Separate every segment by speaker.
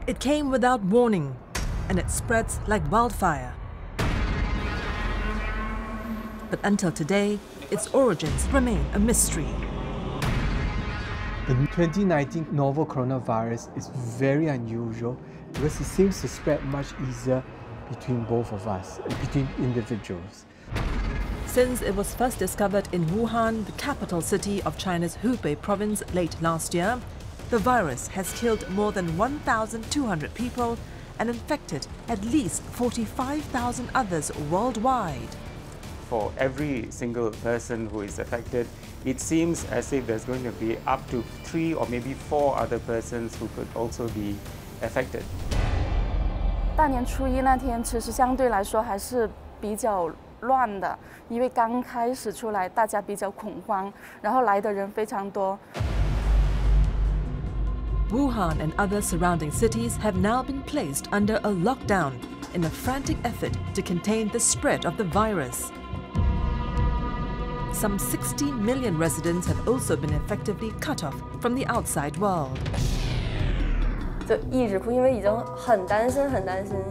Speaker 1: It came without warning, and it spreads like wildfire. But until today, its origins remain a mystery.
Speaker 2: The 2019 novel coronavirus is very unusual because it seems to spread much easier between both of us, between individuals.
Speaker 1: Since it was first discovered in Wuhan, the capital city of China's Hubei province, late last year, the virus has killed more than 1,200 people and infected at least 45,000 others worldwide.
Speaker 3: For every single person who is affected, it seems as if there's going to be up to 3 or maybe 4 other persons who could also be affected.
Speaker 4: 大年初一那天，其实相对来说还是比较乱的，因为刚开始出来，大家比较恐慌，然后来的人非常多。
Speaker 1: Wuhan and other surrounding cities have now been placed under a lockdown in a frantic effort to contain the spread of the virus. Some 60 million residents have also been effectively cut off from the outside world.
Speaker 5: 就一直哭，因为已经很担心，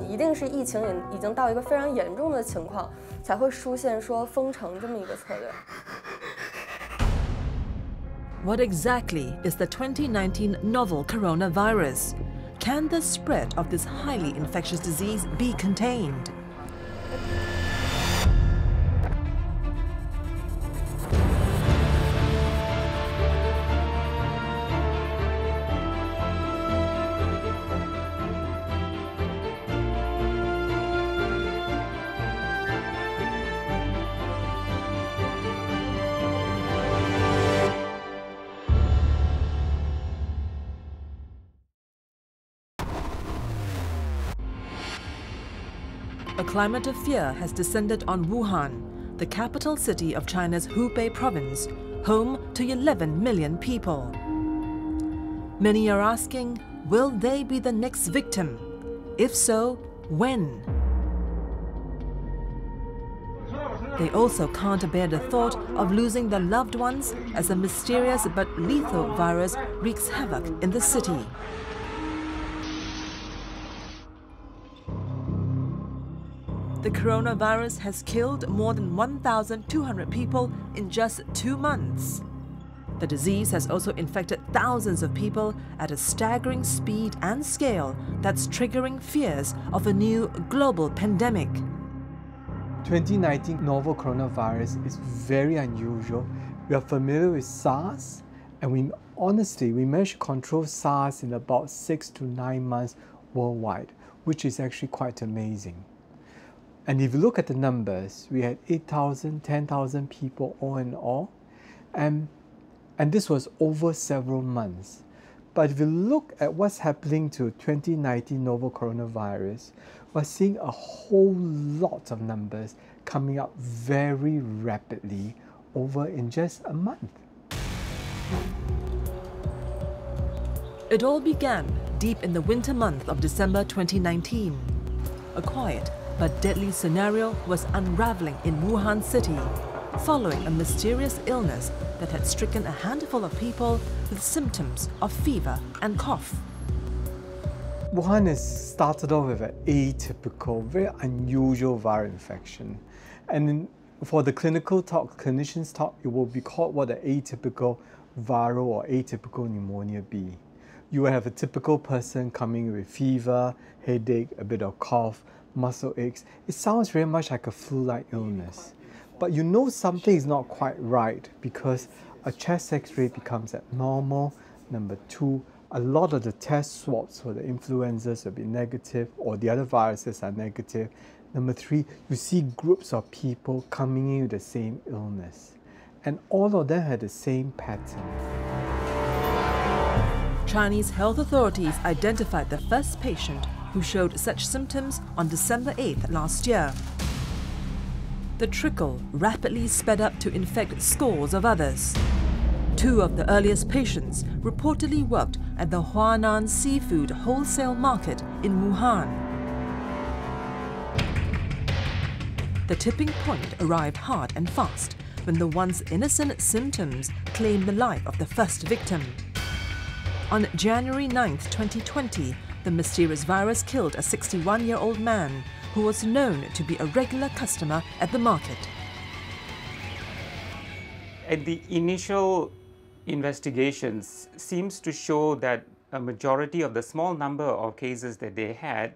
Speaker 5: 一定是疫情已经到一个非常严重的情况，才会出现说封城这么一个策略。
Speaker 1: What exactly is the 2019 novel coronavirus? Can the spread of this highly infectious disease be contained? A climate of fear has descended on Wuhan, the capital city of China's Hubei province, home to 11 million people. Many are asking, will they be the next victim? If so, when? They also can't bear the thought of losing their loved ones as a mysterious but lethal virus wreaks havoc in the city. The coronavirus has killed more than 1,200 people in just 2 months. The disease has also infected thousands of people at a staggering speed and scale that's triggering fears of a new global pandemic.
Speaker 2: 2019 novel coronavirus is very unusual. We are familiar with SARS, and we managed to control SARS in about 6 to 9 months worldwide, which is actually quite amazing. And if you look at the numbers, we had 8,000, 10,000 people all in all, and this was over several months. But if you look at what's happening to 2019 novel coronavirus, we're seeing a whole lot of numbers coming up very rapidly over in just a month.
Speaker 1: It all began deep in the winter month of December 2019. A quiet but deadly scenario was unraveling in Wuhan city, following a mysterious illness that had stricken a handful of people with symptoms of fever and cough.
Speaker 2: Wuhan has started off with an atypical, very unusual viral infection. And for the clinicians talk, it will be called what an atypical viral or atypical pneumonia be. You will have a typical person coming with fever, headache, a bit of cough, muscle aches. It sounds very much like a flu-like illness. But you know something is not quite right because a chest x-ray becomes abnormal. Number 2, a lot of the test swabs for the influenzas will be negative or the other viruses are negative. Number 3, you see groups of people coming in with the same illness. And all of them had the same pattern.
Speaker 1: Chinese health authorities identified the first patient who showed such symptoms on December 8th last year. The trickle rapidly sped up to infect scores of others. 2 of the earliest patients reportedly worked at the Huanan Seafood Wholesale Market in Wuhan. The tipping point arrived hard and fast when the once innocent symptoms claimed the life of the first victim. On January 9th, 2020, The mysterious virus killed a 61-year-old man who was known to be a regular customer at the market.
Speaker 3: And the initial investigations seems to show that a majority of the small number of cases that they had,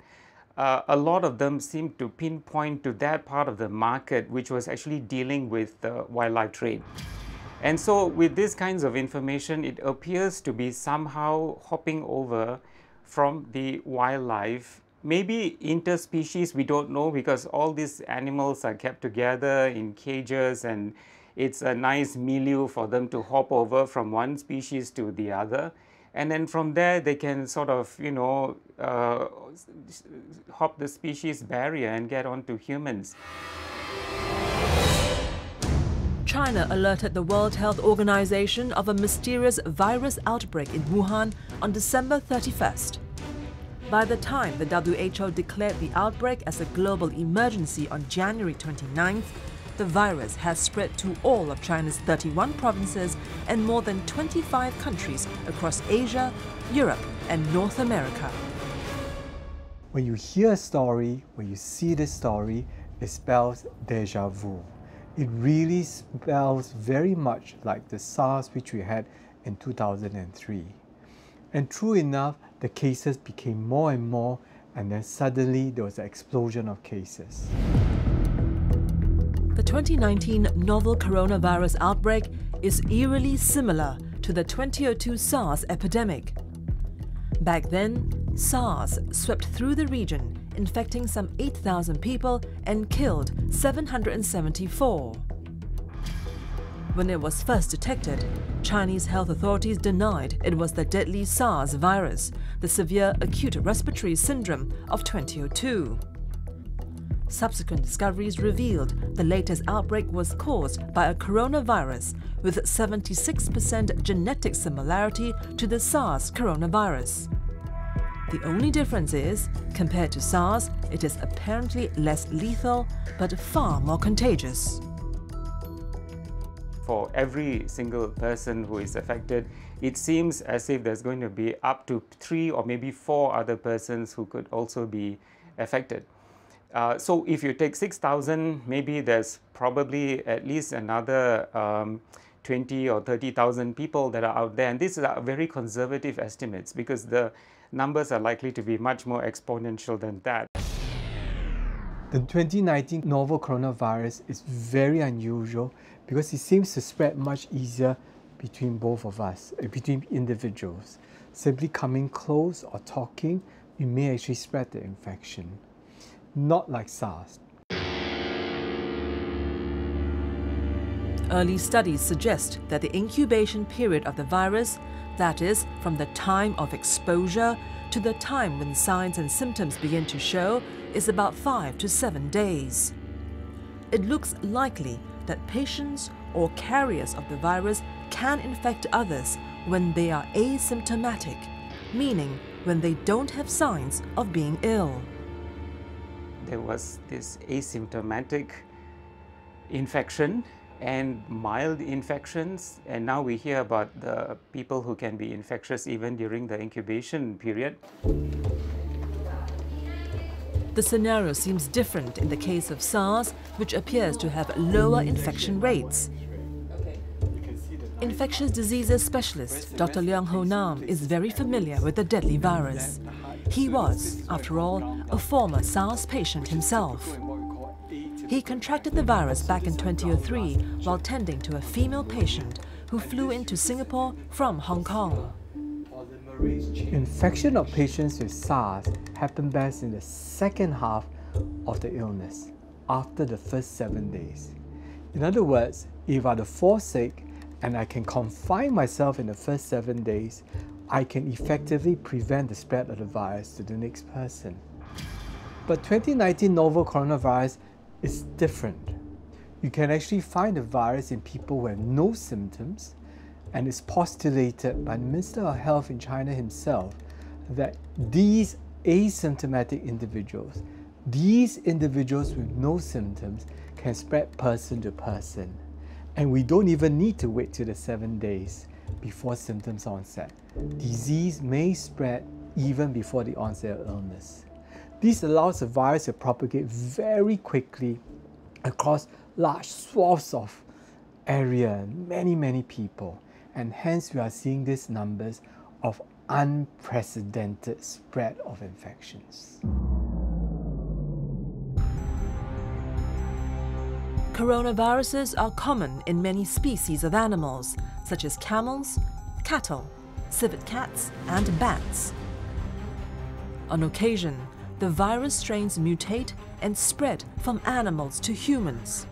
Speaker 3: a lot of them seemed to pinpoint to that part of the market which was actually dealing with the wildlife trade. And so with these kinds of information, it appears to be somehow hopping over from the wildlife, maybe interspecies, we don't know, because all these animals are kept together in cages and it's a nice milieu for them to hop over from one species to the other. And then from there, they can sort of, hop the species barrier and get onto humans.
Speaker 1: China alerted the World Health Organization of a mysterious virus outbreak in Wuhan on December 31st. By the time the WHO declared the outbreak as a global emergency on January 29th, the virus has spread to all of China's 31 provinces and more than 25 countries across Asia, Europe, and North America.
Speaker 2: When you hear a story, when you see this story, it spells déjà vu. It really spells very much like the SARS which we had in 2003. And true enough, the cases became more and more, and then suddenly there was an explosion of cases.
Speaker 1: The 2019 novel coronavirus outbreak is eerily similar to the 2002 SARS epidemic. Back then, SARS swept through the region, infecting some 8,000 people and killed 774. When it was first detected, Chinese health authorities denied it was the deadly SARS virus, the severe acute respiratory syndrome of 2002. Subsequent discoveries revealed the latest outbreak was caused by a coronavirus with 76% genetic similarity to the SARS coronavirus. The only difference is, compared to SARS, it is apparently less lethal but far more contagious.
Speaker 3: For every single person who is affected, it seems as if there's going to be up to 3 or maybe 4 other persons who could also be affected. So if you take 6,000, maybe there's probably at least another 20 or 30,000 people that are out there. And these are very conservative estimates because the numbers are likely to be much more exponential than that.
Speaker 2: The 2019 novel coronavirus is very unusual because it seems to spread much easier between both of us, between individuals. Simply coming close or talking, we may actually spread the infection. Not like SARS.
Speaker 1: Early studies suggest that the incubation period of the virus, that is, from the time of exposure to the time when signs and symptoms begin to show, is about 5 to 7 days. It looks likely that patients or carriers of the virus can infect others when they are asymptomatic, meaning when they don't have signs of being ill.
Speaker 3: There was this asymptomatic infection and mild infections, and now we hear about the people who can be infectious even during the incubation period.
Speaker 1: The scenario seems different in the case of SARS, which appears to have lower infection rates. Infectious diseases specialist Dr. Leong Ho Nam is very familiar with the deadly virus. He was, after all, a former SARS patient himself. He contracted the virus back in 2003 while tending to a female patient who flew into Singapore from Hong Kong.
Speaker 2: Infection of patients with SARS happen best in the second half of the illness, after the first 7 days. In other words, if I fall sick and I can confine myself in the first 7 days, I can effectively prevent the spread of the virus to the next person. But 2019 novel coronavirus is different. You can actually find the virus in people who have no symptoms, and it's postulated by the Minister of Health in China himself that these asymptomatic individuals, these individuals with no symptoms, can spread person to person. And we don't even need to wait till the 7 days before symptoms onset. Disease may spread even before the onset of illness. This allows the virus to propagate very quickly across large swaths of area, many people, and hence we are seeing these numbers of unprecedented spread of infections.
Speaker 1: Coronaviruses are common in many species of animals, such as camels, cattle, civet cats, and bats. On occasion, the virus strains mutate and spread from animals to humans.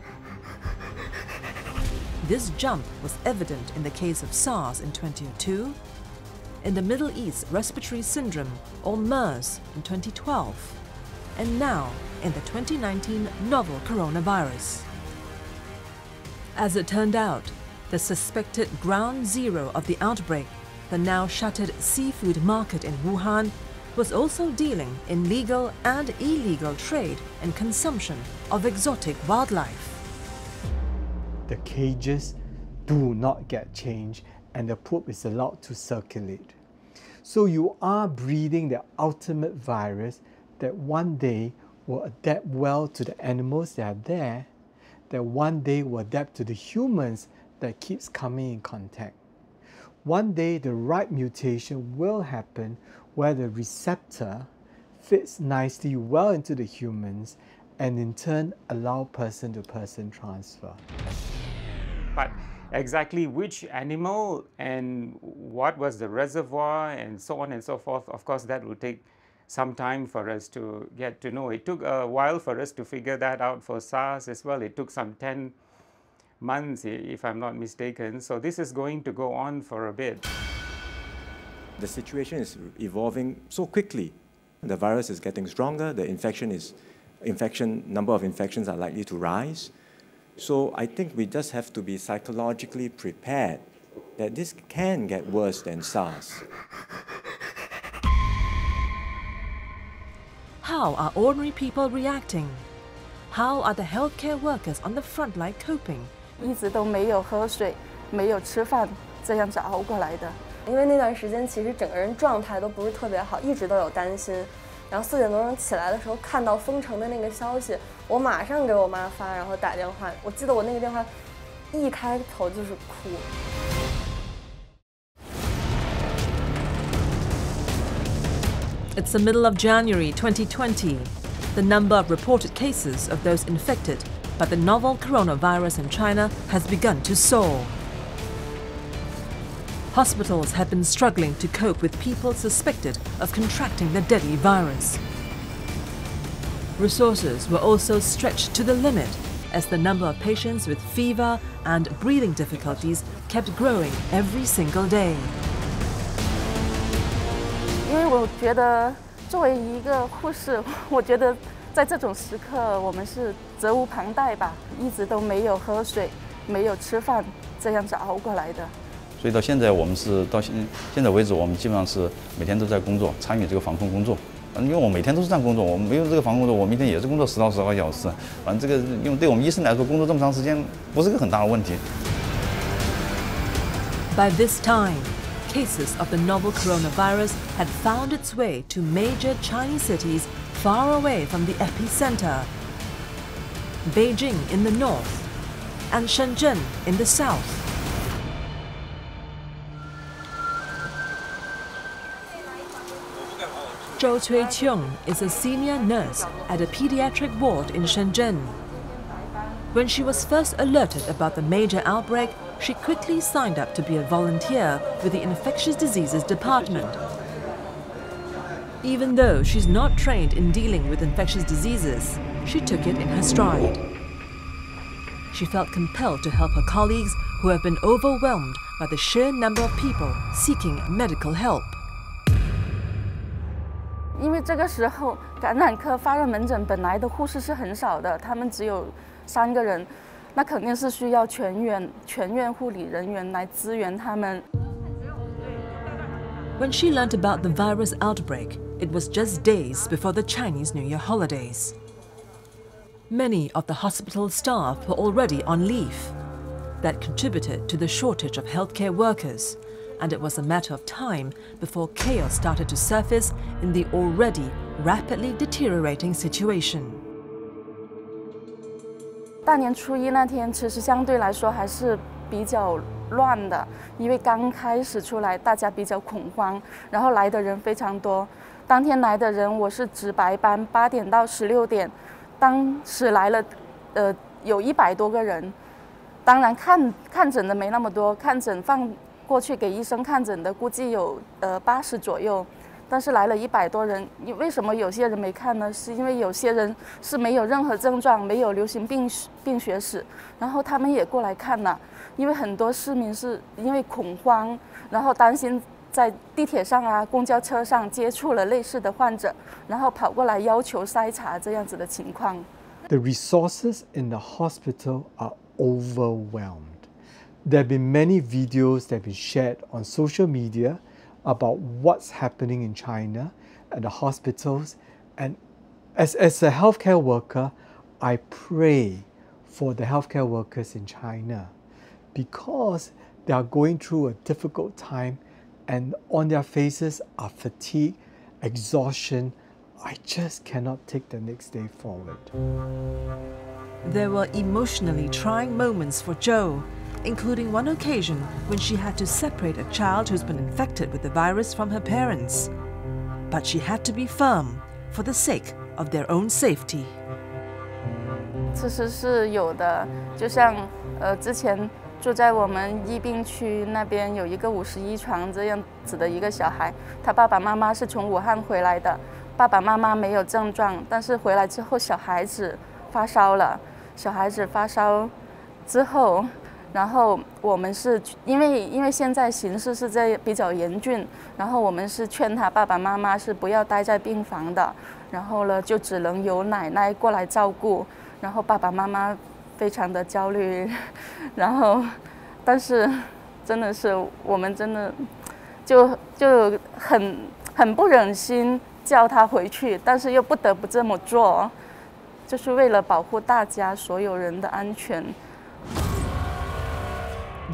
Speaker 1: This jump was evident in the case of SARS in 2002, in the Middle East Respiratory Syndrome, or MERS, in 2012, and now in the 2019 novel coronavirus. As it turned out, the suspected ground zero of the outbreak, the now shuttered seafood market in Wuhan, was also dealing in legal and illegal trade and consumption of exotic wildlife.
Speaker 2: The cages do not get changed and the poop is allowed to circulate. So you are breeding the ultimate virus that one day will adapt well to the animals that are there, that one day will adapt to the humans that keeps coming in contact. One day the right mutation will happen where the receptor fits nicely well into the humans and in turn allow person-to-person transfer.
Speaker 3: But exactly which animal and what was the reservoir and so on and so forth, of course that will take some time for us to get to know. It took a while for us to figure that out for SARS as well. It took some 10 months, if I'm not mistaken. So this is going to go on for a bit.
Speaker 6: The situation is evolving so quickly. The virus is getting stronger, the number of infections are likely to rise. So I think we just have to be psychologically prepared that this can get worse than SARS.
Speaker 1: How are ordinary people reacting? How are the healthcare workers on the front line coping?
Speaker 4: 一直都没有喝水，没有吃饭，这样子熬过来的。
Speaker 5: 因为那段时间其实整个人状态都不是特别好，一直都有担心。然后4点多钟起来的时候，看到封城的那个消息，我马上给我妈发，然后打电话。我记得我那个电话一开头就是哭。
Speaker 1: It's the middle of January 2020. The number of reported cases of those infected by the novel coronavirus in China has begun to soar. Hospitals have been struggling to cope with people suspected of contracting the deadly virus. Resources were also stretched to the limit as the number of patients with fever and breathing difficulties kept growing every single day.
Speaker 4: 因为我觉得作为一个护士，我觉得在这种时刻我们是责无旁贷吧，一直都没有喝水，没有吃饭，这样子熬过来的。
Speaker 7: 所以到现在我们是到现在为止，我们基本上是每天都在工作，参与这个防控工作。因为我每天都是这样工作，我们没有这个防控工作，我明天也是工作10到12个小时。反正这个，因为对我们医生来说，工作这么长时间不是个很大的问题。
Speaker 1: By this time, cases of the novel coronavirus had found its way to major Chinese cities far away from the epicenter. Beijing in the north and Shenzhen in the south. Zhou Cui-Cheong is a senior nurse at a pediatric ward in Shenzhen. When she was first alerted about the major outbreak, she quickly signed up to be a volunteer with the Infectious Diseases Department. Even though she's not trained in dealing with infectious diseases, she took it in her stride. She felt compelled to help her colleagues who have been overwhelmed by the sheer number of people seeking medical help.
Speaker 4: 因为这个时候感染科发热门诊本来的护士是很少的，他们只有3个人，那肯定是需要全院护理人员来支援他们。
Speaker 1: When she learnt about the virus outbreak, it was just days before the Chinese New Year holidays. Many of the hospital staff were already on leave. That contributed to the shortage of healthcare workers, and it was a matter of time before chaos started to surface in the already rapidly deteriorating situation.
Speaker 4: 大年初一那天，其实相对来说还是比较乱的，因为刚开始出来，大家比较恐慌，然后来的人非常多。当天来的人，我是值白班，8点到16点，当时来了，有100多个人。当然看诊的没那么多，看诊放过去给医生看诊的估计有80左右。 但是来了100多人，为什么有些人没看呢？是因为有些人是没有任何症状，没有流行病学史，然后他们也过来看了。因为很多市民是因为恐慌，然后担心在地铁上啊、公交车上接触了类似的患者，然后跑过来要求筛查这样子的情况。
Speaker 2: The resources in the hospital are overwhelmed. There have been many videos that have been shared on social media about what's happening in China at the hospitals, and as a healthcare worker, I pray for the healthcare workers in China because they are going through a difficult time and on their faces are fatigue, exhaustion. I just cannot take the next day forward.
Speaker 1: There were emotionally trying moments for Zhou, including one occasion when she had to separate a child who's been infected with the virus from her parents. But she had to be firm for the sake of their own safety.
Speaker 4: 其实是有的，就像之前住在我们疫病区那边有一个51床这样子的一个小孩，他爸爸妈妈是从武汉回来的，爸爸妈妈没有症状，但是回来之后小孩子发烧了，小孩子发烧之后。 然后我们是因为现在形势是在比较严峻，然后我们是劝他爸爸妈妈是不要待在病房的，然后呢就只能由奶奶过来照顾，然后爸爸妈妈非常的焦虑，然后但是真的是我们真的就很不忍心叫他回去，但是又不得不这么做，就是为了保护大家所有人的安全。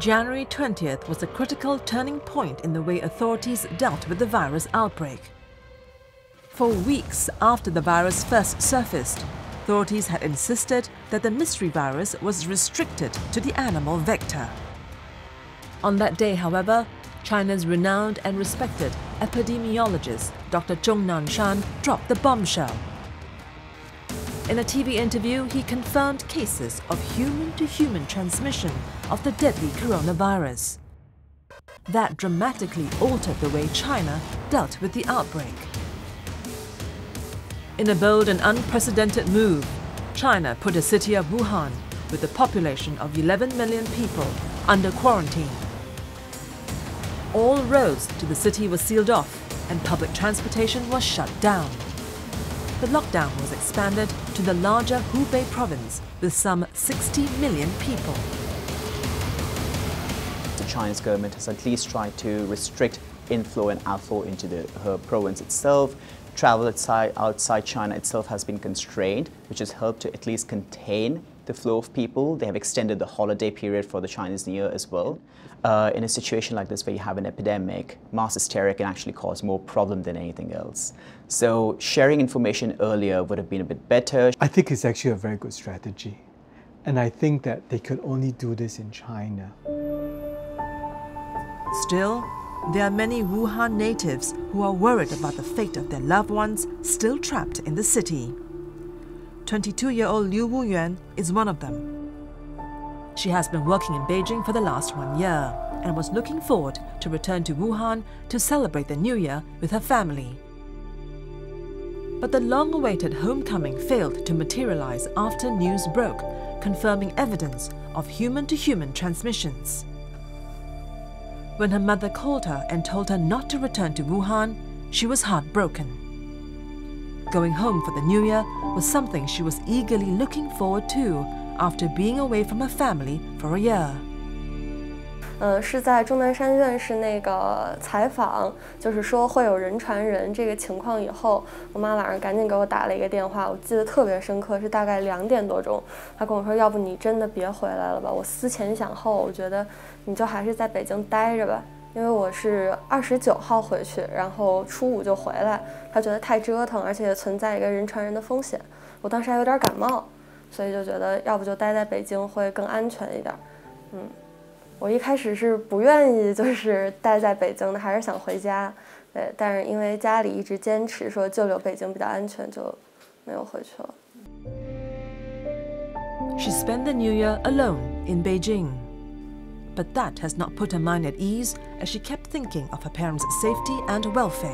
Speaker 1: January 20th was a critical turning point in the way authorities dealt with the virus outbreak. For weeks after the virus first surfaced, authorities had insisted that the mystery virus was restricted to the animal vector. On that day, however, China's renowned and respected epidemiologist Dr. Zhong Nanshan dropped the bombshell. In a TV interview, he confirmed cases of human-to-human transmission of the deadly coronavirus. That dramatically altered the way China dealt with the outbreak. In a bold and unprecedented move, China put the city of Wuhan, with a population of 11 million people, under quarantine. All roads to the city were sealed off and public transportation was shut down. The lockdown was expanded to the larger Hubei province with some 60 million people.
Speaker 8: The Chinese government has at least tried to restrict inflow and outflow into her province itself. Travel outside China itself has been constrained, which has helped to at least contain the flow of people. They have extended the holiday period for the Chinese New Year as well. In a situation like this where you have an epidemic, mass hysteria can actually cause more problem than anything else. So sharing information earlier would have been a bit better.
Speaker 2: I think it's actually a very good strategy. And I think that they could only do this in China.
Speaker 1: Still, there are many Wuhan natives who are worried about the fate of their loved ones still trapped in the city. 22-year-old Liu Wuyuan is one of them. She has been working in Beijing for the last 1 year and was looking forward to return to Wuhan to celebrate the New Year with her family. But the long-awaited homecoming failed to materialize after news broke, confirming evidence of human-to-human transmissions. When her mother called her and told her not to return to Wuhan, she was heartbroken. Going home for the New Year was something she was eagerly looking forward to after being away from her family for a year.
Speaker 5: 是在钟南山院士那个采访，就是说会有人传人这个情况以后，我妈晚上赶紧给我打了一个电话，我记得特别深刻，是大概2点多钟，她跟我说，要不你真的别回来了吧，我思前想后，我觉得你就还是在北京待着吧，因为我是29号回去，然后初5就回来。他觉得太折腾，而且也存在一个人传人的风险。我当时还有点感冒，所以就觉得要不就待在北京会更安全一点。我一开始是不愿意就是待在北京的，还是想回家。对，但是因为家里一直坚持说就留北京比较安全，就没有回去了。
Speaker 1: She spent the New Year alone in Beijing. But that has not put her mind at ease as she kept thinking of her parents' safety and welfare.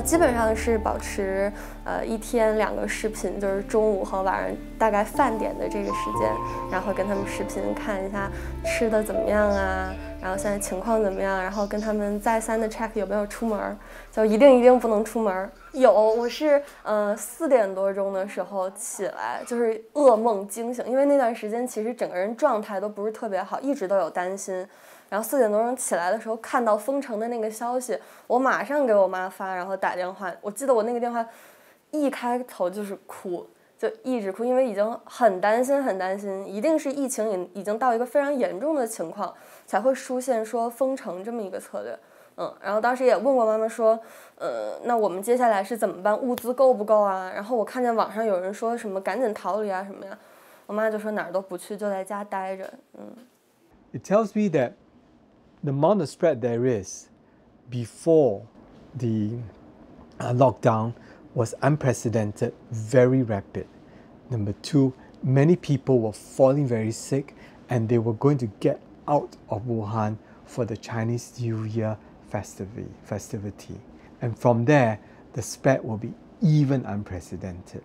Speaker 5: 基本上是保持1天2个视频，就是中午和晚上大概饭点的这个时间，然后跟他们视频看一下吃的怎么样啊，然后现在情况怎么样，然后跟他们再三的 check 有没有出门，就一定不能出门。我是4点多钟的时候起来，就是噩梦惊醒，因为那段时间其实整个人状态都不是特别好，一直都有担心。然后4点多钟起来的时候，看到封城的那个消息，我马上给我妈发，然后打电话。我记得我那个电话一开头就是哭，就一直哭，因为已经很担心，一定是疫情已经到一个非常严重的情况，才会出现说封城这么一个策略。然后当时也问过妈妈说，那我们接下来是怎么办？物资够不够啊？然后我看见网上有人说什么赶紧逃离啊什么呀，我妈就说哪儿都不去，就在家待着。
Speaker 2: It tells me that the amount of spread there is before the lockdown was unprecedented, very rapid. Number 2, many people were falling very sick and they were going to get out of Wuhan for the Chinese New Year festivity. And from there, the spread will be even unprecedented.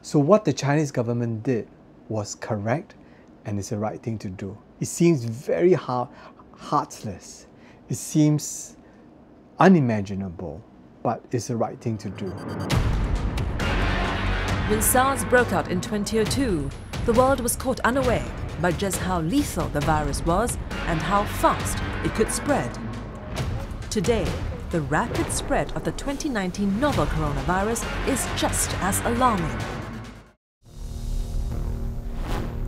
Speaker 2: So what the Chinese government did was correct and it's the right thing to do. It seems very heartless. It seems unimaginable, but it's the right thing to do.
Speaker 1: When SARS broke out in 2002, the world was caught unaware by just how lethal the virus was and how fast it could spread. Today, the rapid spread of the 2019 novel coronavirus is just as alarming.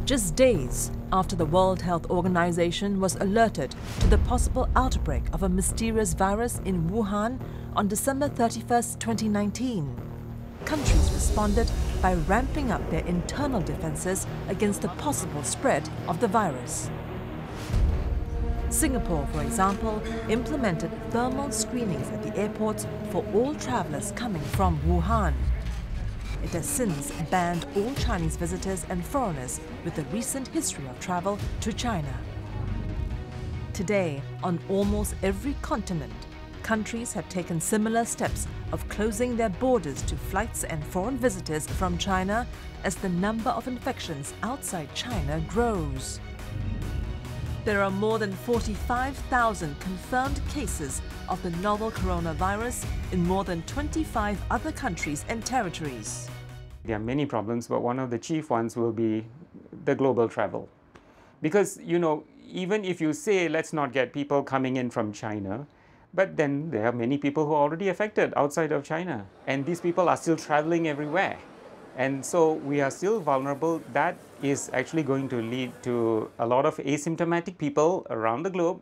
Speaker 1: Just days after the World Health Organization was alerted to the possible outbreak of a mysterious virus in Wuhan on December 31st, 2019, countries responded by ramping up their internal defenses against the possible spread of the virus. Singapore, for example, implemented thermal screenings at the airports for all travelers coming from Wuhan. It has since banned all Chinese visitors and foreigners with a recent history of travel to China. Today, on almost every continent, countries have taken similar steps of closing their borders to flights and foreign visitors from China as the number of infections outside China grows. There are more than 45,000 confirmed cases of the novel coronavirus in more than 25 other countries and territories.
Speaker 3: There are many problems, but one of the chief ones will be the global travel. Because, even if you say let's not get people coming in from China, but then there are many people who are already affected outside of China, and these people are still traveling everywhere. And so we are still vulnerable. That is actually going to lead to a lot of asymptomatic people around the globe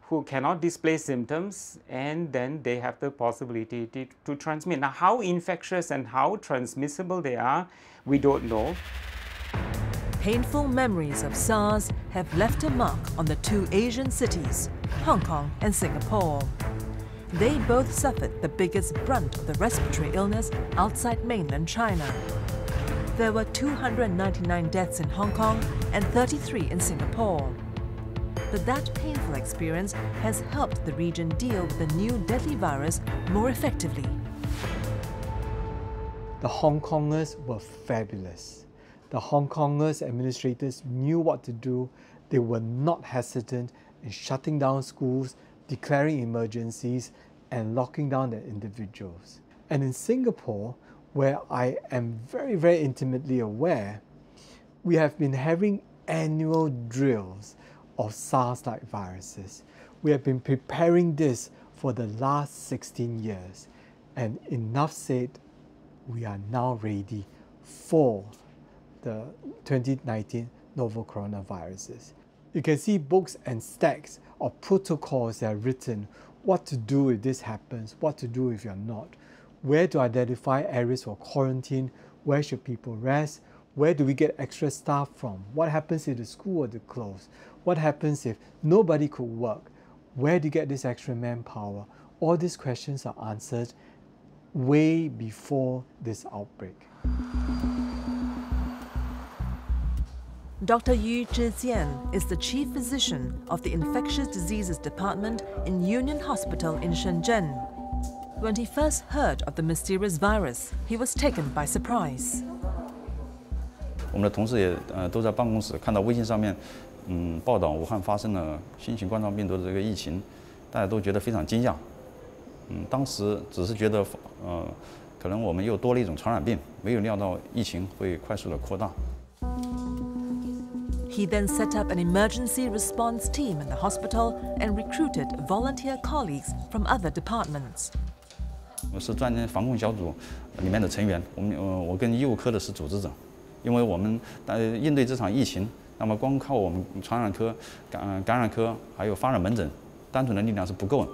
Speaker 3: who cannot display symptoms, and then they have the possibility to transmit. Now, how infectious and how transmissible they are, we don't know.
Speaker 1: Painful memories of SARS have left a mark on the two Asian cities, Hong Kong and Singapore. They both suffered the biggest brunt of the respiratory illness outside mainland China. There were 299 deaths in Hong Kong and 33 in Singapore. But that painful experience has helped the region deal with the new deadly virus more effectively.
Speaker 2: The Hong Kongers were fabulous. The Hong Kongers administrators knew what to do. They were not hesitant in shutting down schools, declaring emergencies, and locking down their individuals. And in Singapore, where I am very, very intimately aware, we have been having annual drills of SARS-like viruses. We have been preparing this for the last 16 years. And enough said, we are now ready for the 2019 novel coronaviruses. You can see books and stacks of protocols that are written, what to do if this happens, what to do if you're not, where to identify areas for quarantine, where should people rest, where do we get extra staff from, what happens if the school were to close, what happens if nobody could work, where do you get this extra manpower? All these questions are answered way before this outbreak.
Speaker 1: Dr. Yu Zhijian is the chief physician of the Infectious Diseases Department in Union Hospital in Shenzhen. When he first heard of the mysterious virus, he was taken by surprise.
Speaker 7: 我们的同事也都在办公室看到微信上面，报道武汉发生了新型冠状病毒的这个疫情，大家都觉得非常惊讶。当时只是觉得，可能我们又多了一种传染病，没有料到疫情会快速的扩大。
Speaker 1: He then set up an emergency response team in the hospital and recruited volunteer colleagues from other departments.
Speaker 7: 我是专业防控小组里面的成员，我跟医务科的是组织者，因为我们应对这场疫情，那么光靠我们传染科、感染科还有发热门诊，单纯的力量是不够的。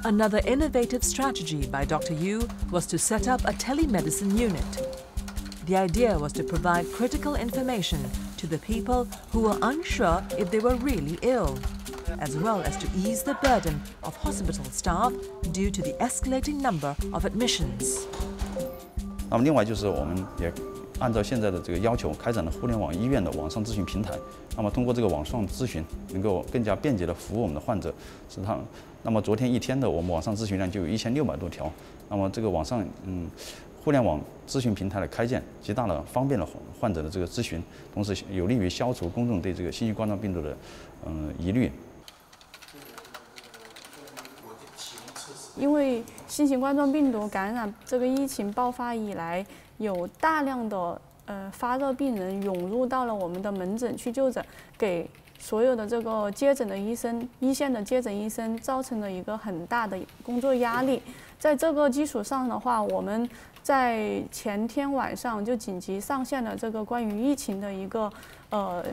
Speaker 1: Another innovative strategy by Dr. Yu was to set up a telemedicine unit. The idea was to provide critical information to the people who were unsure if they were really ill, as well as to ease the burden of hospital staff due to the escalating number of admissions.
Speaker 7: 那么另外就是我们也按照现在的这个要求，开展了互联网医院的网上咨询平台。那么通过这个网上咨询，能够更加便捷地服务我们的患者。那么昨天一天的我们网上咨询量就有1600多条。那么这个网上互联网咨询平台的开建，极大地方便了患者的这个咨询，同时有利于消除公众对这个新型冠状病毒的疑虑。
Speaker 4: 因为新型冠状病毒感染这个疫情爆发以来，有大量的发热病人涌入到了我们的门诊去就诊，给所有的这个接诊的医生、一线的接诊医生造成了一个很大的工作压力。在这个基础上的话，我们在前天晚上就紧急上线了这个关于疫情的一个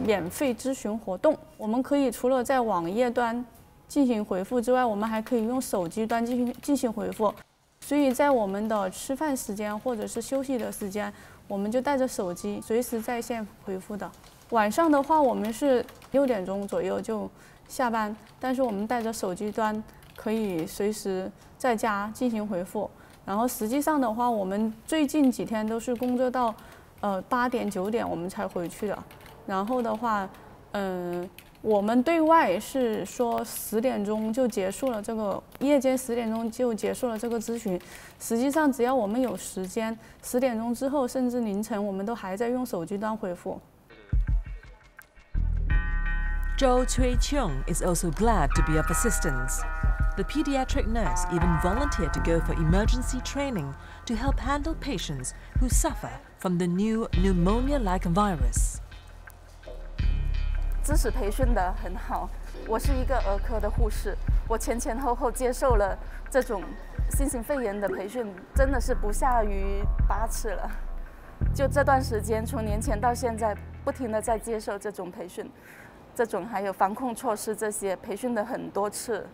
Speaker 4: 免费咨询活动。我们可以除了在网页端进行回复之外，我们还可以用手机端进行回复。所以在我们的吃饭时间或者是休息的时间，我们就带着手机随时在线回复的。晚上的话，我们是6点钟左右就下班，但是我们带着手机端可以随时在家进行回复。然后实际上的话，我们最近几天都是工作到8点9点我们才回去的。然后的话，我们对外是说10点钟就结束了这个夜间10点钟就结束了这个咨询。实际上，只要我们有时间，10点钟之后甚至凌晨，我们都还在用手机端回复。
Speaker 1: Zhou Cui-chung is also glad to be of assistance. The pediatric nurse even volunteered to go for emergency training to help handle patients who suffer from the new pneumonia-like virus.
Speaker 4: 知识培训的很好，我是一个儿科的护士，我前后接受了这种新型肺炎的培训，真的是不下于8次了。就这段时间，从年前到现在，不停地在接受这种培训。 这种还有防控措施这些培训的很多次，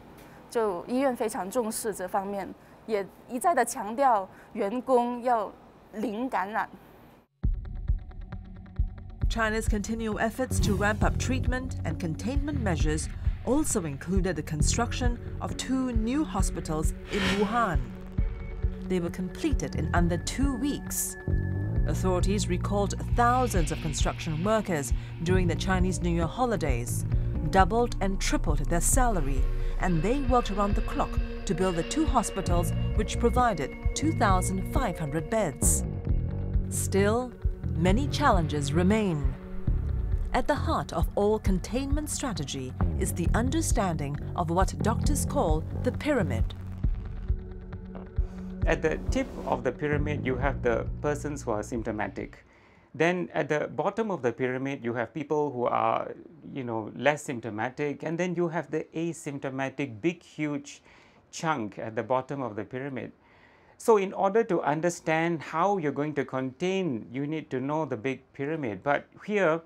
Speaker 4: 就医院非常重视这方面，也一再的强调员工要零感染。
Speaker 1: China's continual efforts to ramp up treatment and containment measures also included the construction of 2 new hospitals in Wuhan. They were completed in under 2 weeks. Authorities recalled thousands of construction workers during the Chinese New Year holidays, doubled and tripled their salary, and they worked around the clock to build the 2 hospitals which provided 2,500 beds. Still, many challenges remain. At the heart of all containment strategy is the understanding of what doctors call the pyramid.
Speaker 3: At the tip of the pyramid, you have the persons who are symptomatic. Then at the bottom of the pyramid, you have people who are, less symptomatic. And then you have the asymptomatic, big, huge chunk at the bottom of the pyramid. So in order to understand how you're going to contain, you need to know the big pyramid. But here,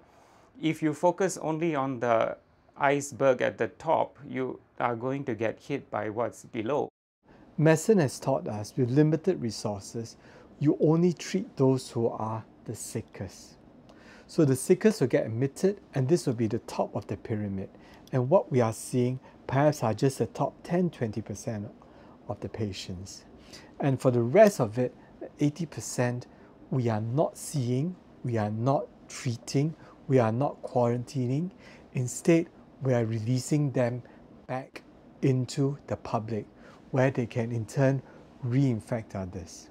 Speaker 3: if you focus only on the iceberg at the top, you are going to get hit by what's below.
Speaker 2: Medicine has taught us with limited resources, you only treat those who are the sickest. So the sickest will get admitted, and this will be the top of the pyramid. And what we are seeing perhaps are just the top 10-20% of the patients. And for the rest of it, 80%, we are not seeing, we are not treating, we are not quarantining. Instead, we are releasing them back into the public, where they can in turn reinfect others.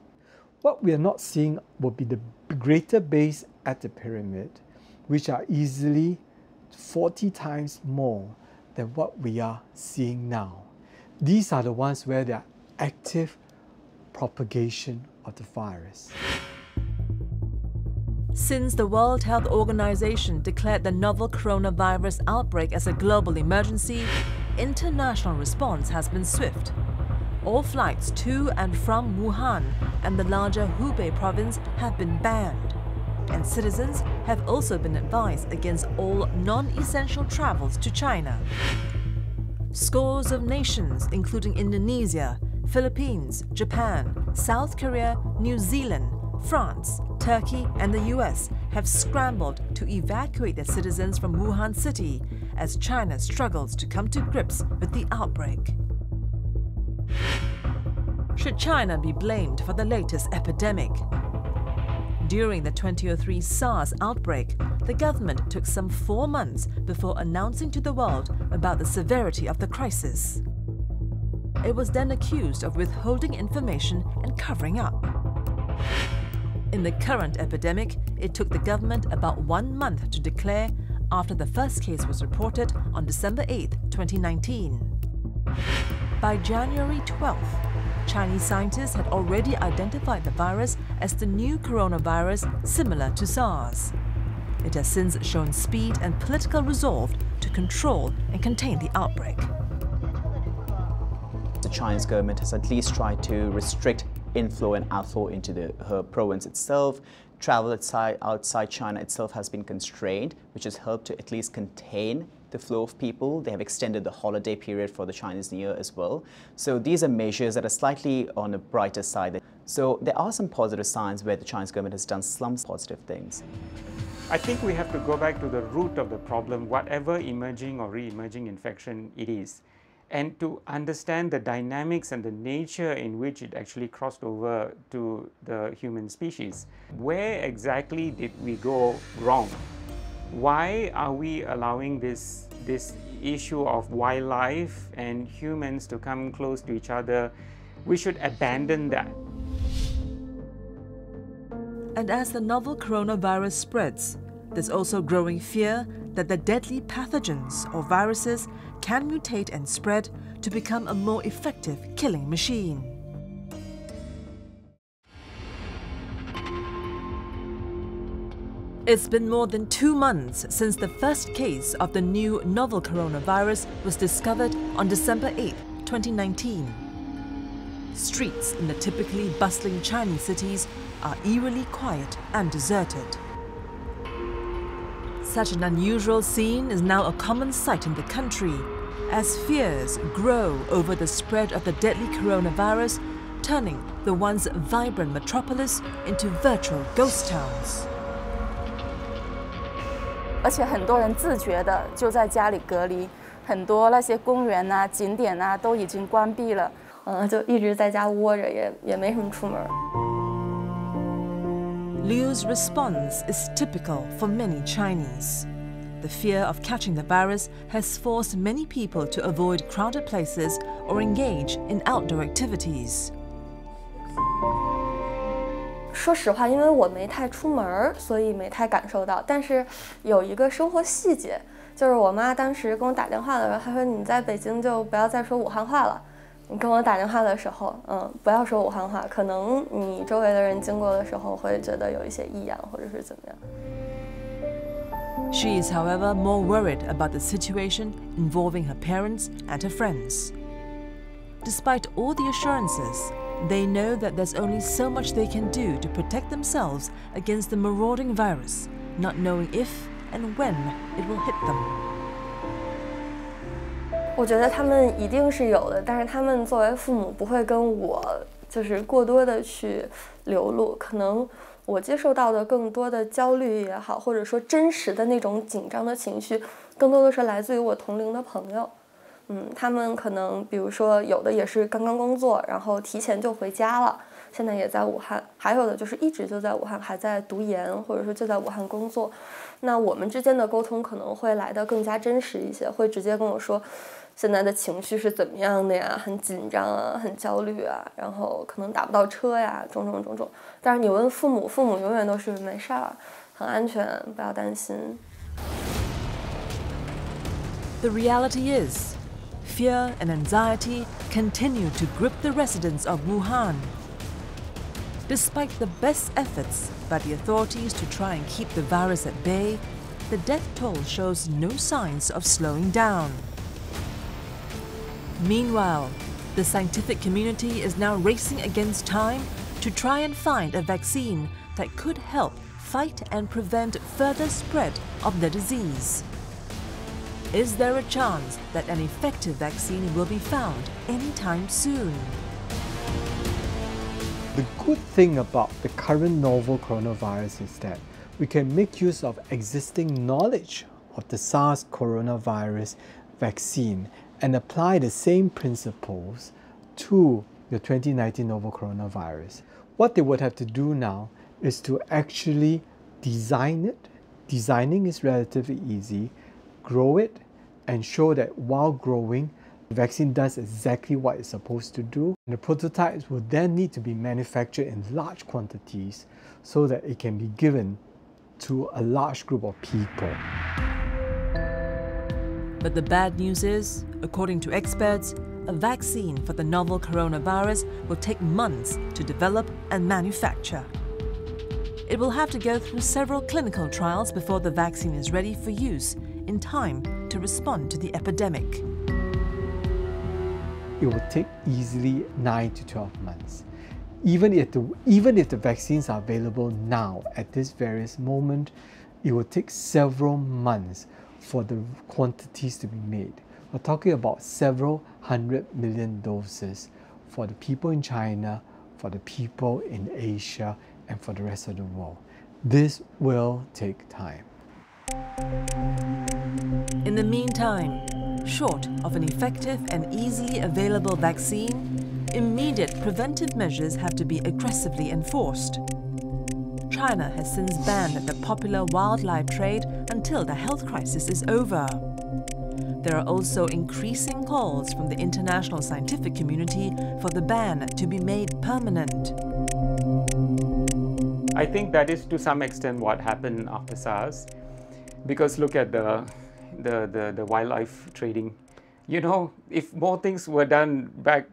Speaker 2: What we are not seeing will be the greater base at the pyramid, which are easily 40 times more than what we are seeing now. These are the ones where there are active propagation of the virus.
Speaker 1: Since the World Health Organization declared the novel coronavirus outbreak as a global emergency, international response has been swift. All flights to and from Wuhan and the larger Hubei province have been banned, and citizens have also been advised against all non-essential travels to China. Scores of nations, including Indonesia, Philippines, Japan, South Korea, New Zealand, France, Turkey and the US have scrambled to evacuate their citizens from Wuhan city as China struggles to come to grips with the outbreak. Should China be blamed for the latest epidemic? During the 2003 SARS outbreak, the government took some 4 months before announcing to the world about the severity of the crisis. It was then accused of withholding information and covering up. In the current epidemic, it took the government about 1 month to declare after the first case was reported on December 8, 2019. By January 12th, Chinese scientists had already identified the virus as the new coronavirus similar to SARS. It has since shown speed and political resolve to control and contain the outbreak.
Speaker 8: The Chinese government has at least tried to restrict inflow and outflow into her province itself. Travel outside China itself has been constrained, which has helped to at least contain the flow of people. They have extended the holiday period for the Chinese New Year as well. So these are measures that are slightly on the brighter side. So there are some positive signs where the Chinese government has done some positive things.
Speaker 3: I think we have to go back to the root of the problem, whatever emerging or re-emerging infection it is, and to understand the dynamics and the nature in which it actually crossed over to the human species. Where exactly did we go wrong? Why are we allowing this issue of wildlife and humans to come close to each other? We should abandon that.
Speaker 1: And as the novel coronavirus spreads, there's also growing fear that the deadly pathogens or viruses can mutate and spread to become a more effective killing machine. It's been more than 2 months since the first case of the new novel coronavirus was discovered on December 8, 2019. Streets in the typically bustling Chinese cities are eerily quiet and deserted. Such an unusual scene is now a common sight in the country, as fears grow over the spread of the deadly coronavirus, turning the once vibrant metropolis into virtual ghost towns.
Speaker 4: 而且很多人自觉的就在家里隔离，很多那些公园啊、景点啊都已经关闭了，
Speaker 5: 就一直在家窝着，也没什么出门。
Speaker 1: Liu's response is typical for many Chinese. The fear of catching the virus has forced many people to avoid crowded places or engage in outdoor activities.
Speaker 5: 说实话，因为我没太出门，所以没太感受到。但是有一个生活细节，就是我妈当时跟我打电话的时候，她说：“你在北京就不要再说武汉话了。你跟我打电话的时候，不要说武汉话，可能你周围的人经过的时候会觉得有一些异样，或者是怎么样。”
Speaker 1: She is, however, more worried about the situation involving her parents and her friends. Despite all the assurances, they know that there's only so much they can do to protect themselves against the marauding virus, not knowing if and when it will hit them.
Speaker 5: 我觉得他们一定是有的，但是他们作为父母不会跟我就是过多的去流露，可能我接受到的更多的焦虑也好，或者说真实的那种紧张的情绪，更多的是来自于我同龄的朋友。他们可能比如说有的也是刚刚工作，然后提前就回家了，现在也在武汉，还有的就是一直就在武汉，还在读研，或者说就在武汉工作。那我们之间的沟通可能会来得更加真实一些，会直接跟我说现在的情绪是怎么样的呀，很紧张啊，很焦虑啊，然后可能打不到车呀，种种。但是你问父母，父母永远都是没事儿，很安全，不要担心。
Speaker 1: The reality is, fear and anxiety continue to grip the residents of Wuhan. Despite the best efforts by the authorities to try and keep the virus at bay, the death toll shows no signs of slowing down. Meanwhile, the scientific community is now racing against time to try and find a vaccine that could help fight and prevent further spread of the disease. Is there a chance that an effective vaccine will be found anytime soon?
Speaker 2: The good thing about the current novel coronavirus is that we can make use of existing knowledge of the SARS coronavirus vaccine and apply the same principles to the 2019 novel coronavirus. What they would have to do now is to actually design it. Designing is relatively easy. Grow it and show that while growing, the vaccine does exactly what it's supposed to do. And the prototypes will then need to be manufactured in large quantities so that it can be given to a large group of people.
Speaker 1: But the bad news is, according to experts, a vaccine for the novel coronavirus will take months to develop and manufacture. It will have to go through several clinical trials before the vaccine is ready for use in time to respond to the epidemic.
Speaker 2: It will take easily 9 to 12 months. Even if the vaccines are available now at this various moment, it will take several months for the quantities to be made. We're talking about several 100 million doses for the people in China, for the people in Asia, and for the rest of the world. This will take time.
Speaker 1: In the meantime, short of an effective and easily available vaccine, immediate preventive measures have to be aggressively enforced. China has since banned the popular wildlife trade until the health crisis is over. There are also increasing calls from the international scientific community for the ban to be made permanent.
Speaker 3: I think that is to some extent what happened after SARS, because look at the wildlife trading. You know, if more things were done back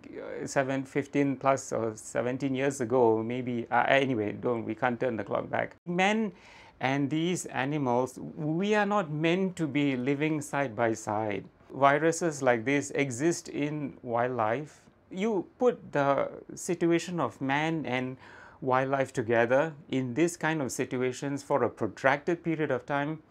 Speaker 3: 15 plus or 17 years ago, maybe, anyway, we can't turn the clock back. Men and these animals, we are not meant to be living side by side. Viruses like this exist in wildlife. You put the situation of man and wildlife together in this kind of situations for a protracted period of time,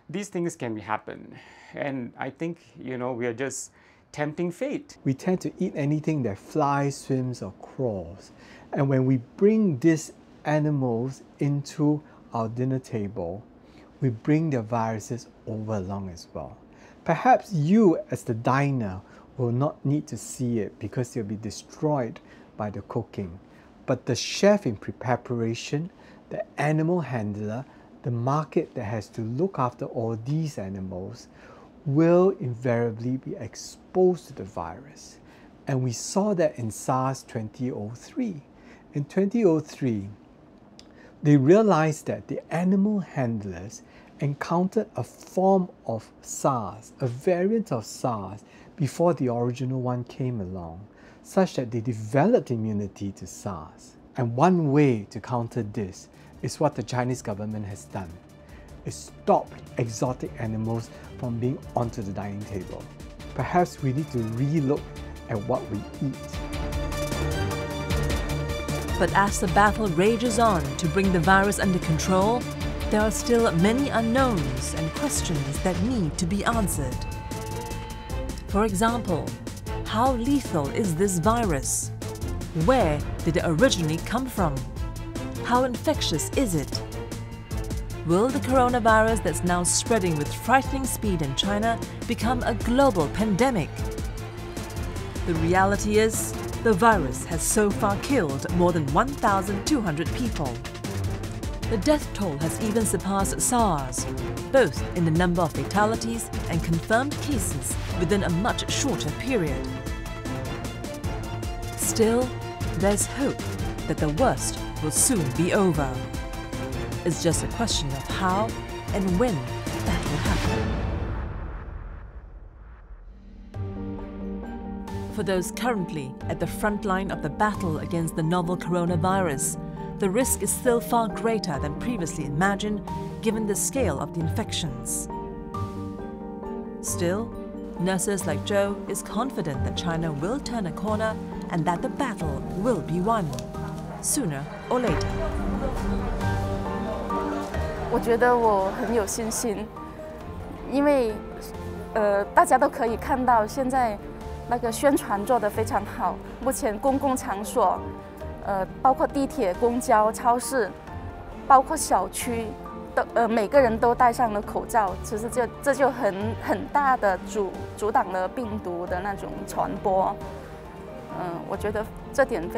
Speaker 3: these things can happen. And I think, you know, we are just tempting fate.
Speaker 2: We tend to eat anything that flies, swims, or crawls. And when we bring these animals into our dinner table, we bring the viruses over along as well. Perhaps you, as the diner, will not need to see it because they'll be destroyed by the cooking. But the chef in preparation, the animal handler, the market that has to look after all these animals will invariably be exposed to the virus. And we saw that in SARS 2003. In 2003, they realized that the animal handlers encountered a form of SARS, a variant of SARS, before the original one came along, such that they developed immunity to SARS. And one way to counter this is what the Chinese government has done. It stopped exotic animals from being onto the dining table. Perhaps we need to re-look at what we eat.
Speaker 1: But as the battle rages on to bring the virus under control, there are still many unknowns and questions that need to be answered. For example, how lethal is this virus? Where did it originally come from? How infectious is it? Will the coronavirus that's now spreading with frightening speed in China become a global pandemic? The reality is, the virus has so far killed more than 1,200 people. The death toll has even surpassed SARS, both in the number of fatalities and confirmed cases within a much shorter period. Still, there's hope that the worst will soon be over. It's just a question of how and when that will happen. For those currently at the front line of the battle against the novel coronavirus, the risk is still far greater than previously imagined, given the scale of the infections. Still, nurses like Zhou is confident that China will turn a corner and that the battle will be won, sooner or later.
Speaker 4: 我觉得我很有信心，因为大家都可以看到现在那个宣传做得非常好。目前公共场所，包括地铁、公交、超市，包括小区，都每个人都戴上了口罩。其实这就很大的阻挡了病毒的那种传播。我觉得这点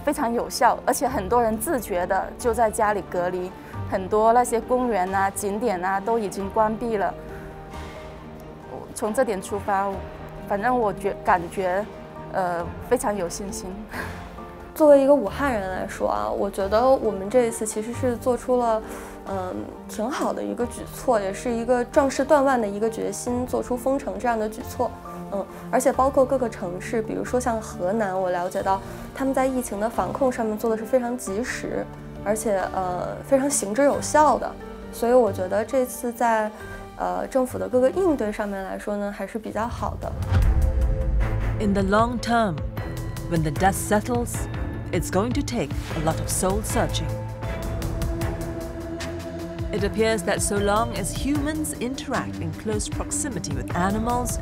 Speaker 4: 非常有效，而且很多人自觉的就在家里隔离。 很多那些公园啊、景点啊都已经关闭了。从这点出发，反正我感觉非常有信心。
Speaker 5: 作为一个武汉人来说啊，我觉得我们这一次其实是做出了挺好的一个举措，也是一个壮士断腕的一个决心，做出封城这样的举措。而且包括各个城市，比如说像河南，我了解到他们在疫情的防控上面做的是非常及时。 而且非常行之有效的，所以我觉得这次在政府的各个应对上面来说呢，还是比较好的。
Speaker 1: In the long term, when the dust settles, it's going to take a lot of soul searching. It appears that so long as humans interact in close proximity with animals,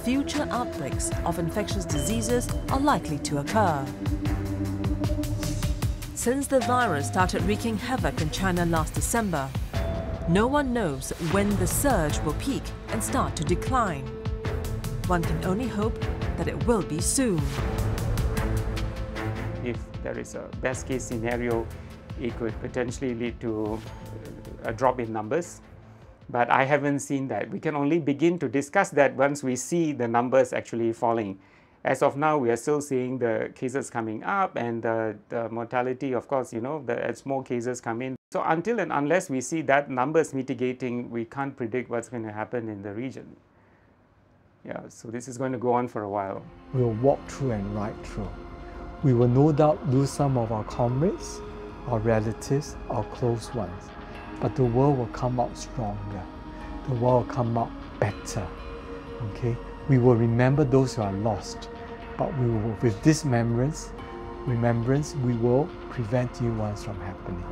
Speaker 1: future outbreaks of infectious diseases are likely to occur. Since the virus started wreaking havoc in China last December, no one knows when the surge will peak and start to decline. One can only hope that it will be soon.
Speaker 3: If there is a best case scenario, it could potentially lead to a drop in numbers. But I haven't seen that. We can only begin to discuss that once we see the numbers actually falling. As of now, we are still seeing the cases coming up and the mortality, of course, as more cases come in. So until and unless we see that numbers mitigating, we can't predict what's going to happen in the region. Yeah, so this is going to go on for a while.
Speaker 2: We'll walk through and ride through. We will no doubt lose some of our comrades, our relatives, our close ones. But the world will come out stronger. The world will come out better. Okay? We will remember those who are lost, but we will, with this remembrance, we will prevent new ones from happening.